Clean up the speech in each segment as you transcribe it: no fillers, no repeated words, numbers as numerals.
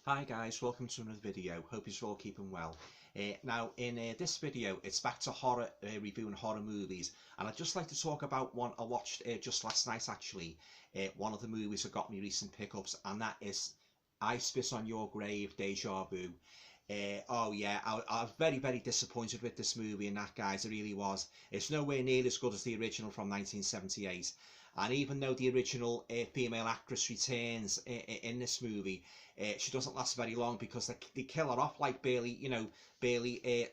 Hi guys, welcome to another video. Hope you're all keeping well. Now in this video it's back to horror, reviewing horror movies, and I'd just like to talk about one I watched just last night actually. One of the movies that got me recent pickups, and that is I Spit on Your Grave, Deja Vu. Oh yeah, I was very disappointed with this movie, and that, guys, it really was. It's nowhere near as good as the original from 1978, and even though the original female actress returns in this movie, she doesn't last very long because they kill her off like barely, I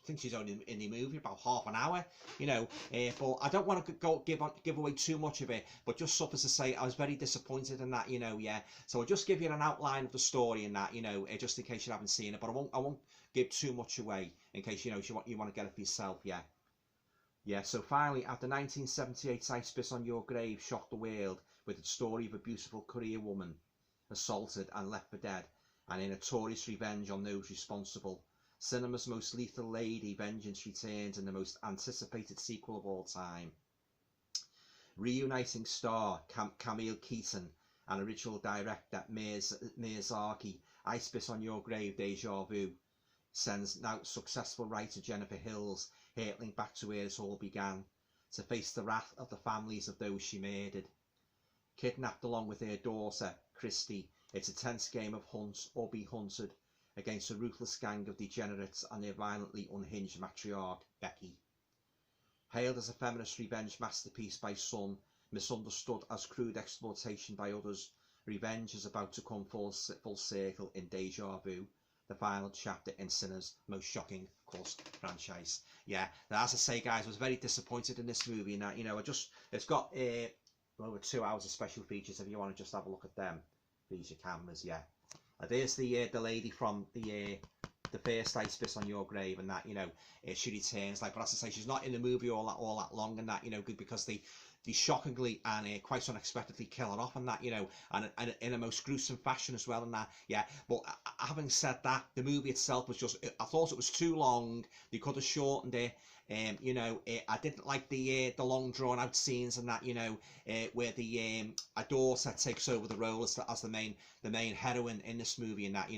think she's only in the movie about half an hour, but I don't want to give away too much of it, but just suffice to say I was very disappointed in that, so I'll just give you an outline of the story and that, just in case you haven't seen it, but I won't give too much away in case, you want to get it for yourself. So finally, after 1978's I Spit on Your Grave shocked the world with its story of a beautiful Korean woman assaulted and left for dead, and a notorious revenge on those responsible, cinema's most lethal lady, vengeance returns in the most anticipated sequel of all time. Reuniting star Camille Keaton and original director Miyazaki, I Spit on Your Grave, Deja Vu sends now successful writer Jennifer Hills hurtling back to where it all began, to face the wrath of the families of those she murdered. Kidnapped along with her daughter, Christy, it's a tense game of hunt or be hunted against a ruthless gang of degenerates and their violently unhinged matriarch, Becky. Hailed as a feminist revenge masterpiece by some, misunderstood as crude exploitation by others, revenge is about to come full circle in Deja Vu, the final chapter in Sinner's most shocking cult franchise. Now, as I say, guys, I was very disappointed in this movie, and that, it's got over 2 hours of special features if you want to just have a look at them. These your cameras, there's the lady from the first I Spit on Your Grave, and that, she returns, but as I say, she's not in the movie all that long, and that, because they shockingly and quite unexpectedly kill her off, and that, and in a most gruesome fashion as well, and that, but having said that, the movie itself was just, I thought it was too long. They could have shortened it. I didn't like the long drawn out scenes and that, where the a daughter takes over the role as the main heroine in this movie, and that,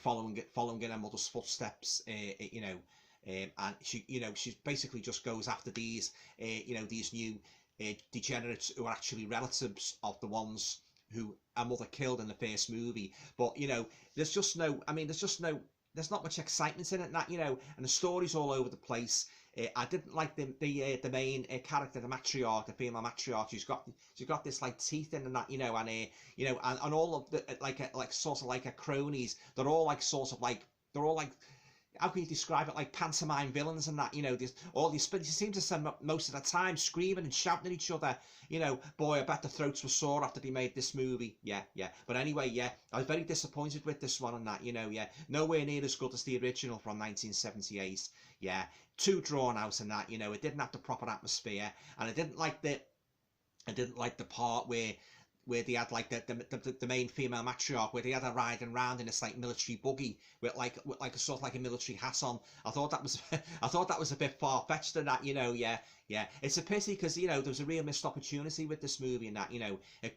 following in her mother's footsteps, and she basically just goes after these these new degenerates who are actually relatives of the ones who her mother killed in the first movie. But there's not much excitement in it, and that, and the story's all over the place. I didn't like the main character, the matriarch, the female matriarch. She's got this like teeth in, and that, and all of the like sort of like her cronies. They're all like how can you describe it, like pantomime villains and that, they seem to spend most of the time screaming and shouting at each other, boy, I bet the throats were sore after they made this movie. But anyway, I was very disappointed with this one and that, nowhere near as good as the original from 1978, too drawn out and that, it didn't have the proper atmosphere, and I didn't like the part where they had like the main female matriarch, where they had her riding around in this like military buggy with like a sort of like a military hat on. I thought that was a bit far fetched, and that, it's a pity because there was a real missed opportunity with this movie, and that,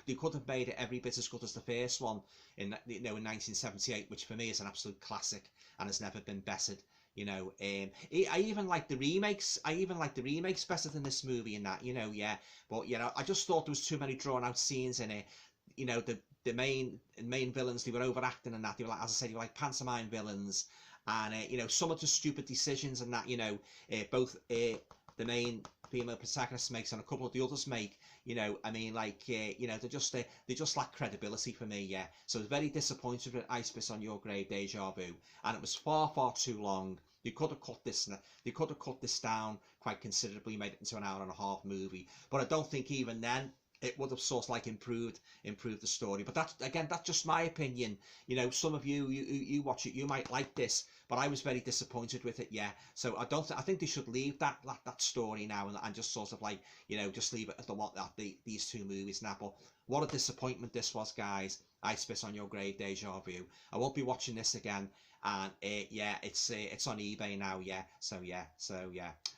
they could have made it every bit as good as the first one in 1978, which for me is an absolute classic and has never been bettered. I even like the remakes. Better than this movie, and that, But I just thought there was too many drawn out scenes in it. The main villains, they were overacting, and that they were like, as I said, they were like pantomime villains, and some of the stupid decisions, and that, both the main female protagonist makes and a couple of the others make, they just lack credibility for me, So I was very disappointed with I Spit on Your Grave, Deja Vu, and it was far too long. They could have cut this down quite considerably, made it into an hour-and-a-half movie, but I don't think even then it would have sort of like improved the story. But that's just my opinion. Some of you watch it, you might like this, but I was very disappointed with it. So I think they should leave that story now and just sort of like, just leave it at these two movies now. But what a disappointment this was, guys. I Spit on Your Grave, Deja Vu. I won't be watching this again, and it's on eBay now. So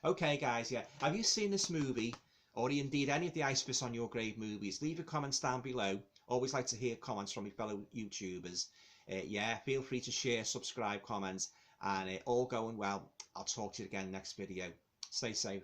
okay, guys. Have you seen this movie or indeed any of the I Spit on Your Grave movies, leave your comments down below. Always like to hear comments from my fellow YouTubers. Yeah, feel free to share, subscribe, comment, and all going well. I'll talk to you again next video. Stay safe.